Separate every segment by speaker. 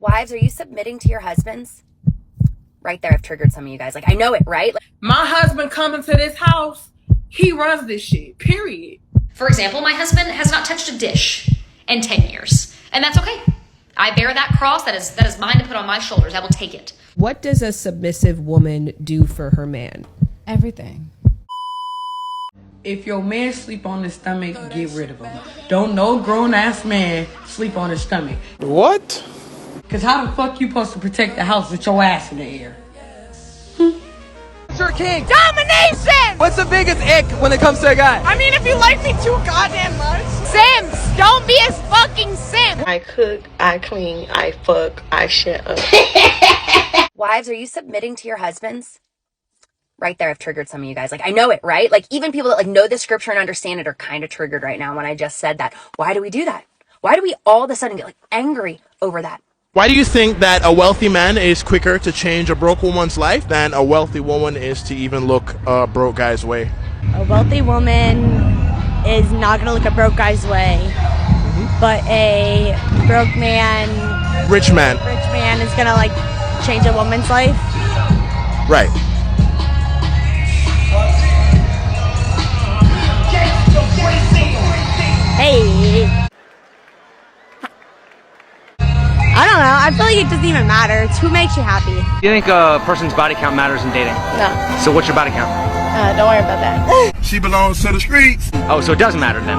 Speaker 1: Wives, are you submitting to your husbands? Right there, I've triggered some of you guys. Like, I know it, right?
Speaker 2: My husband coming to this house, he runs this shit, period.
Speaker 3: For example, my husband has not touched a dish in 10 years, and that's okay. I bear that cross. That is mine to put on my shoulders. I will take it.
Speaker 4: What does a submissive woman do for her man?
Speaker 5: Everything.
Speaker 2: If your man sleep on his stomach, get rid of him. Don't no grown-ass man sleep on his stomach.
Speaker 6: What?
Speaker 2: Because how the fuck you supposed to protect the house with your ass in the air?
Speaker 7: Your king.
Speaker 5: Domination!
Speaker 7: What's the biggest ick when it comes to a guy?
Speaker 5: I mean, if you like me too goddamn much. Sims! Don't be a fucking sim!
Speaker 8: I cook, I clean, I fuck, I shut up.
Speaker 1: Wives, are you submitting to your husbands? Right there, I've triggered some of you guys. Like, I know it, right? Like, even people that like know the scripture and understand it are kind of triggered right now when I just said that. Why do we do that? Why do we all of a sudden get like angry over that?
Speaker 6: Why do you think that a wealthy man is quicker to change a broke woman's life than a wealthy woman is to even look a broke guy's way?
Speaker 9: A wealthy woman is not going to look a broke guy's way, but a broke man,
Speaker 6: Rich man.
Speaker 9: is going to like change a woman's life.
Speaker 6: Right.
Speaker 9: Hey. I don't know. I feel like it doesn't even matter. It's who makes you happy.
Speaker 7: Do you think a person's body count matters in dating?
Speaker 9: No.
Speaker 7: So what's your body count?
Speaker 9: Don't worry about that.
Speaker 6: She belongs to the streets.
Speaker 7: Oh, so it doesn't matter then.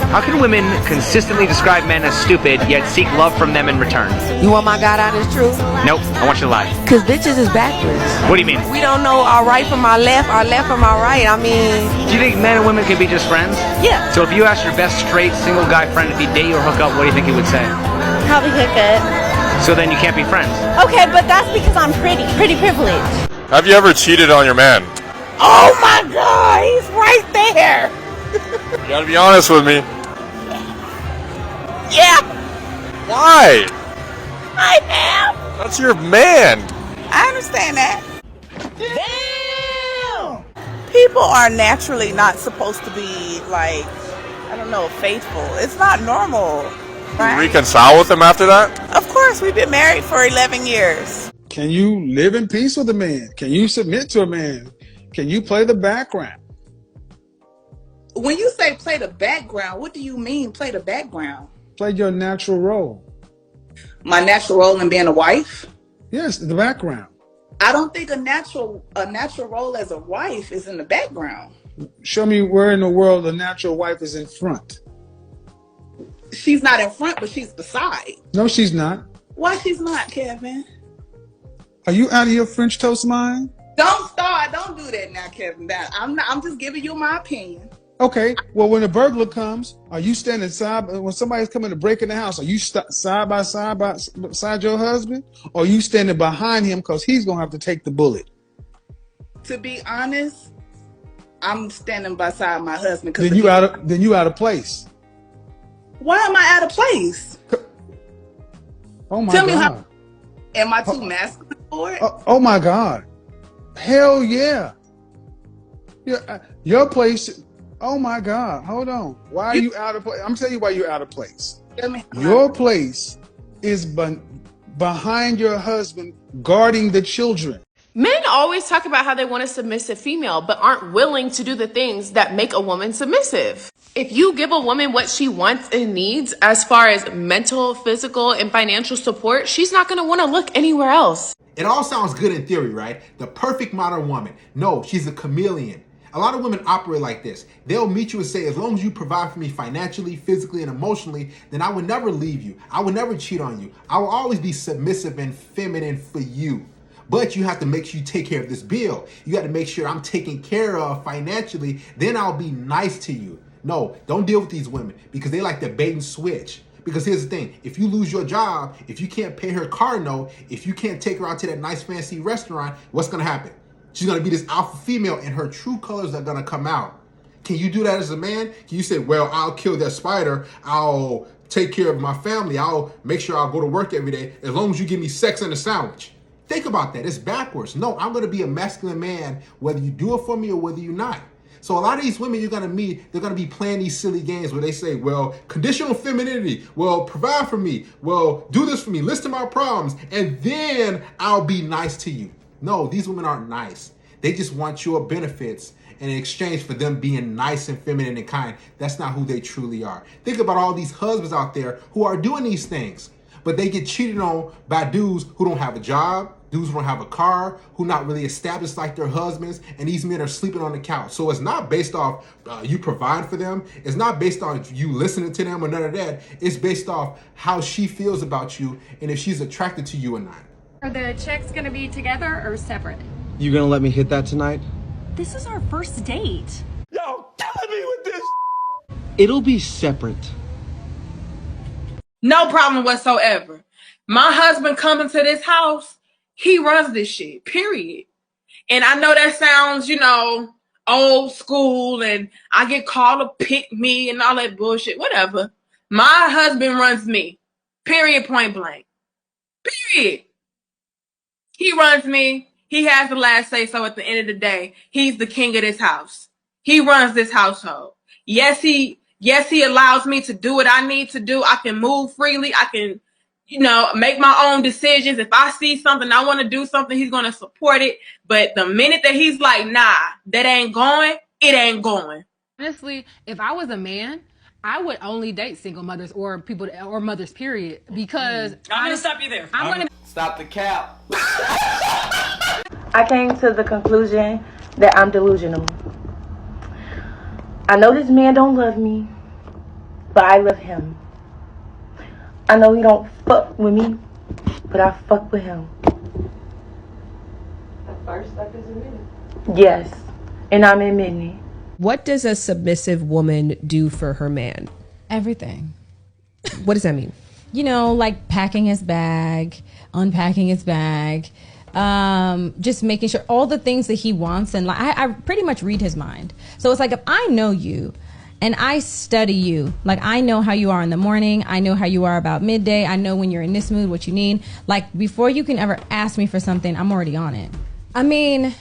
Speaker 7: How can women consistently describe men as stupid, yet seek love from them in return?
Speaker 8: You want my God honest truth?
Speaker 7: Nope, I want you to lie.
Speaker 8: Cause bitches is backwards.
Speaker 7: What do you mean?
Speaker 8: We don't know our right from our left from our right. I mean,
Speaker 7: Do you think men and women can be just friends?
Speaker 8: yeah.
Speaker 7: So if you asked your best straight single guy friend if he'd date you or hook up, what do you think he would say?
Speaker 9: Probably hook it.
Speaker 7: So then you can't be friends.
Speaker 9: Okay, but that's because I'm pretty privileged.
Speaker 10: Have you ever cheated on your man?
Speaker 8: Oh my God, he's right there.
Speaker 10: You gotta be honest with me.
Speaker 8: Yeah,
Speaker 10: Why?
Speaker 8: I am.
Speaker 10: That's your man.
Speaker 8: I understand that. Damn. People are naturally not supposed to be like, I don't know, faithful. It's not normal,
Speaker 10: You
Speaker 8: right?
Speaker 10: reconcile with him after that?
Speaker 8: Of course, we've been married for 11 years.
Speaker 11: Can you live in peace with a man? Can you submit to a man? Can you play the background?
Speaker 2: When you say play the background, what do you mean play the background?
Speaker 11: Play your natural role.
Speaker 2: My natural role in being a wife?
Speaker 11: Yes, the background.
Speaker 2: I don't think a natural role as a wife is in the background.
Speaker 11: Show me where in the world a natural wife is in front.
Speaker 2: She's not in front, but she's beside.
Speaker 11: No, she's not.
Speaker 2: Why she's not, Kevin?
Speaker 11: Are you out of your French toast mind?
Speaker 2: Don't start. Don't do that now, Kevin. I'm just giving you my opinion.
Speaker 11: Okay, well, when a burglar comes, are you standing when somebody's coming to break in the house, are you side by side beside your husband? Or are you standing behind him because he's going to have to take the bullet?
Speaker 2: To be honest, I'm standing beside my husband.
Speaker 11: Then you out of place.
Speaker 2: Why am I out of place?
Speaker 11: Oh my
Speaker 2: Tell me
Speaker 11: God.
Speaker 2: Am I too masculine for it?
Speaker 11: Oh my God. Hell yeah. Your place. Oh my God. Hold on. Why are you out of place? I'm telling you why you're out of place. Your place is behind your husband guarding the children.
Speaker 5: Men always talk about how they want a submissive female, but aren't willing to do the things that make a woman submissive. If you give a woman what she wants and needs as far as mental, physical, and financial support, she's not going to want to look anywhere else.
Speaker 12: It all sounds good in theory, right? The perfect modern woman. No, she's a chameleon. A lot of women operate like this. They'll meet you and say, as long as you provide for me financially, physically, and emotionally, then I would never leave you. I would never cheat on you. I will always be submissive and feminine for you. But you have to make sure you take care of this bill. You got to make sure I'm taken care of financially. Then I'll be nice to you. No, don't deal with these women because they like to bait and switch. Because here's the thing, if you lose your job, if you can't pay her car note, if you can't take her out to that nice fancy restaurant, what's gonna happen? She's gonna be this alpha female and her true colors are gonna come out. Can you do that as a man? Can you say, well, I'll kill that spider, I'll take care of my family, I'll make sure I'll go to work every day, as long as you give me sex and a sandwich? Think about that, it's backwards. No, I'm gonna be a masculine man, whether you do it for me or whether you're not. So a lot of these women you're gonna meet, they're gonna be playing these silly games where they say, well, conditional femininity, well, provide for me, well, do this for me, listen to my problems, and then I'll be nice to you. No, these women aren't nice. They just want your benefits in exchange for them being nice and feminine and kind. That's not who they truly are. Think about all these husbands out there who are doing these things, but they get cheated on by dudes who don't have a job, dudes who don't have a car, who not really established like their husbands, and these men are sleeping on the couch. So it's not based off you provide for them. It's not based on you listening to them or none of that. It's based off how she feels about you and if she's attracted to you or not.
Speaker 13: Are the checks gonna be together or separate?
Speaker 14: You gonna let me hit that tonight?
Speaker 13: This is our first date.
Speaker 14: Yo, killing me with this. It'll be separate.
Speaker 2: No problem whatsoever. My husband coming to this house, he runs this shit, period. And I know that sounds, old school and I get called a pick me and all that bullshit, whatever. My husband runs me, period, point blank. Period. He runs me. He has the last say so at the end of the day. He's the king of this house. He runs this household. Yes, he allows me to do what I need to do. I can move freely. I can, make my own decisions. If I see something, I want to do something, he's going to support it. But the minute that he's like, nah, that ain't going, it ain't going.
Speaker 15: Honestly, if I was a man, I would only date single mothers or people or mothers, period. Because
Speaker 16: I'm gonna stop you there.
Speaker 15: I'm gonna
Speaker 14: stop the cap.
Speaker 17: I came to the conclusion that I'm delusional. I know this man don't love me, but I love him. I know he don't fuck with me, but I fuck with him.
Speaker 18: At first, like it's admitted.
Speaker 17: Yes, and I'm admitting it.
Speaker 4: What does a submissive woman do for her man?
Speaker 19: Everything.
Speaker 4: What does that mean?
Speaker 19: Like packing his bag, unpacking his bag, just making sure all the things that he wants. And like, I pretty much read his mind. So it's like, if I know you and I study you, like I know how you are in the morning, I know how you are about midday, I know when you're in this mood, what you need. Like before you can ever ask me for something, I'm already on it. I mean,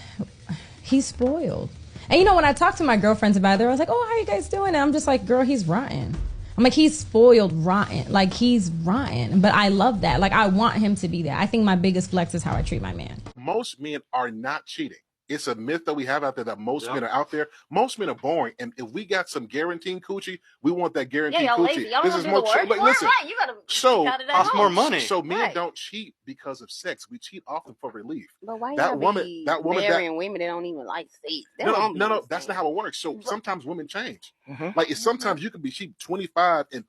Speaker 19: he's spoiled. And when I talk to my girlfriends about it, they're always like, oh, how you guys doing? And I'm just like, girl, he's rotten. I'm like, he's spoiled rotten. Like, he's rotten. But I love that. Like, I want him to be there. I think my biggest flex is how I treat my man.
Speaker 20: Most men are not cheating. It's a myth that we have out there that most men are out there. Most men are boring. And if we got some guaranteed coochie, we want that guaranteed
Speaker 1: y'all
Speaker 20: coochie.
Speaker 1: lazy. Y'all don't
Speaker 20: This is
Speaker 1: do
Speaker 20: more
Speaker 1: the work.
Speaker 20: like,
Speaker 1: Well,
Speaker 20: listen.
Speaker 1: right. You gotta cut it
Speaker 20: Cost
Speaker 1: out.
Speaker 20: more money. So men
Speaker 1: Right.
Speaker 20: don't cheat because of sex. We cheat often for relief.
Speaker 21: But why
Speaker 20: that
Speaker 21: y'all
Speaker 20: woman
Speaker 21: be
Speaker 20: that
Speaker 21: marrying women that don't even like sex? That don't be
Speaker 20: no,
Speaker 21: insane.
Speaker 20: that's not how it works. So sometimes women change. Like sometimes you can be 25 and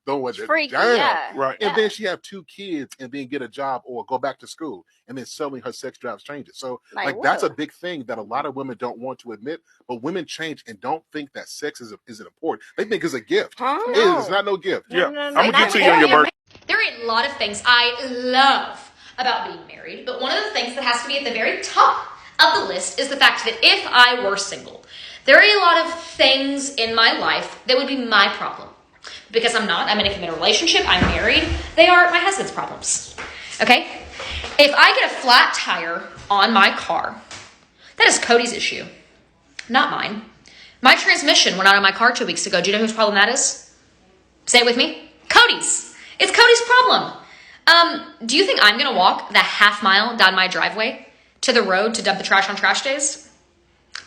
Speaker 20: throwing it
Speaker 21: Freaky,
Speaker 20: down,
Speaker 21: yeah.
Speaker 20: right?
Speaker 21: Yeah.
Speaker 20: And then she have 2 kids and then get a job or go back to school and then suddenly her sex drives changes. So
Speaker 21: Like,
Speaker 20: that's
Speaker 21: what?
Speaker 20: a big thing that a lot of women don't want to admit. But women change and don't think that sex isn't important. They think it's a gift.
Speaker 21: Huh?
Speaker 20: It
Speaker 21: No.
Speaker 20: is. It's not no gift.
Speaker 21: No, no, no,
Speaker 20: I'm gonna
Speaker 21: no.
Speaker 20: get to you on your birthday.
Speaker 3: There are a lot of things I love about being married, but one of the things that has to be at the very top of the list is the fact that if I were single, there are a lot of things in my life that would be my problem. Because I'm not, I'm in a committed relationship, I'm married, they are my husband's problems. Okay? If I get a flat tire on my car, that is Cody's issue, not mine. My transmission went out of my car 2 weeks ago. Do you know whose problem that is? Say it with me. Cody's. It's Cody's problem. Do you think I'm going to walk the half mile down my driveway to the road to dump the trash on trash days?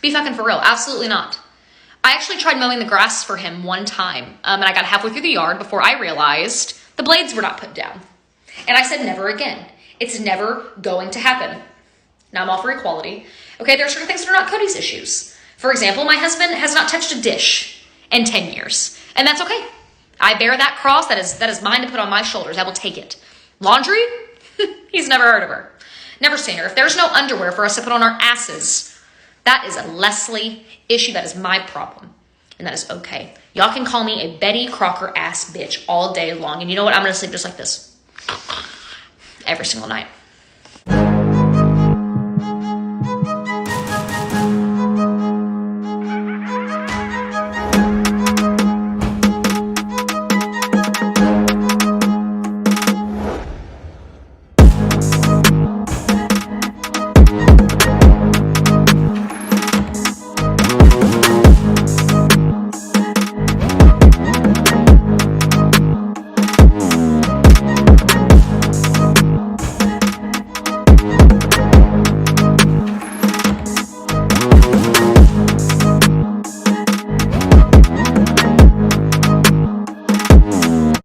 Speaker 3: Be fucking for real. Absolutely not. I actually tried mowing the grass for him one time, and I got halfway through the yard before I realized the blades were not put down. And I said, never again. It's never going to happen. Now I'm all for equality. Okay, there are certain things that are not Cody's issues. For example, my husband has not touched a dish in 10 years, and that's okay. I bear that cross. That is mine to put on my shoulders. I will take it. Laundry? He's never heard of her. Never seen her. If there's no underwear for us to put on our asses, that is a Leslie issue. That is my problem, and that is okay. Y'all can call me a Betty Crocker ass bitch all day long, and you know what? I'm going to sleep just like this every single night.